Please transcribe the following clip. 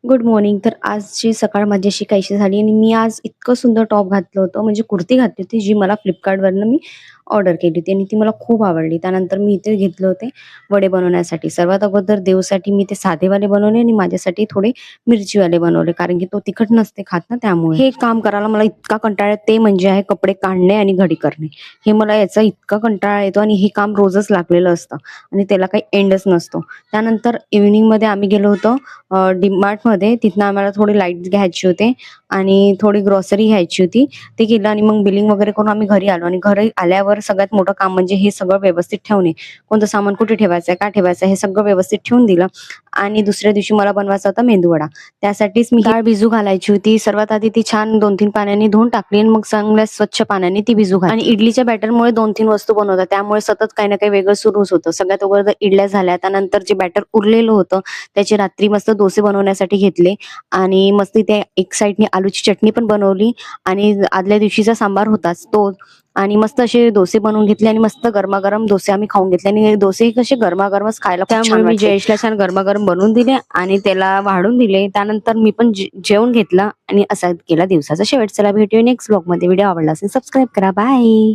Good morning. तर आजची सकाळ माझी काहीशी झाली आणि मी आज इतकं सुंदर टॉप घातलं होतं, म्हणजे कुर्ती घातली होती, जी मला Flipkartवरनं मी ऑर्डर केली होती आणि ती मला खूप आवडली. त्यानंतर मी इथे घेतले होते वडे बनवण्यासाठी. सर्वात अगोदर देवसाठी मी ते साधेवाले बनवले आणि माझ्यासाठी थोडे मिरचीवाले बनवले, कारण की तो तिखट नसते खात ना त्यामुळे. हे काम करायला मला इतका कंटाळा येतो, ते म्हणजे आहे कपडे काढणे आणि घडी करणे. हे मला याचा इतका कंटाळा येतो आणि हे काम रोजच लागलेलं असतं आणि त्याला काही एंडच नसतो. त्यानंतर इव्हनिंगमध्ये आम्ही गेलो होतो डीमार्टमध्ये. तिथनं आम्हाला थोडे लाईट्स घ्यायचे होते आणि थोडी ग्रॉसरी घ्यायची होती. ते केलं आणि मग बिलिंग वगैरे करून आम्ही घरी आलो आणि घरी आल्यावर सगळ्यात मोठं काम म्हणजे हे सगळं व्यवस्थित ठेवणे. कोणतं सामान कुठे ठेवायचं आहे, का ठेवायचं आहे, हे सगळं व्यवस्थित ठेवून दिलं आणि दुसऱ्या दिवशी मला बनवायचा होता मेंदूवडा. त्यासाठीच मी डाळ भिजू घालायची होती. सर्वात आधी ती छान 2-3 पाण्याने धुवून टाकली आणि मग चांगल्या स्वच्छ पाण्याने ती भिजू घातली. आणि इडलीच्या बॅटरमुळे 2-3 वस्तू बनवतात. त्यामुळे सतत काही ना काही वेगळं सुरूच होतं. सगळ्यात अगोदर इडल्या झाल्या. त्यानंतर जे बॅटर उरलेलं होतं त्याची रात्री मस्त डोसे बनवण्यासाठी घेतले आणि मस्त इथे एक साइडनी आलूची चटणी पण बनवली आणि आदल्या दिवशीचा सांबार होताच तो आणि मस्त असे डोसे बनवून घेतले आणि मस्त गरमागरम डोसे आम्ही खाऊन घेतले आणि डोसे कसे गरमागरमच खायला खूप छान वाटले. त्यामुळे मी जयेशला छान गरमागरम बनवून दिले आणि त्याला वाढून दिले. त्यानंतर मी पण जेवून घेतलं आणि असा केला दिवसाचा शेवट. चला भेटूया नेक्स्ट ब्लॉगमध्ये. व्हिडिओ आवडला असेल सबस्क्राईब करा. बाय.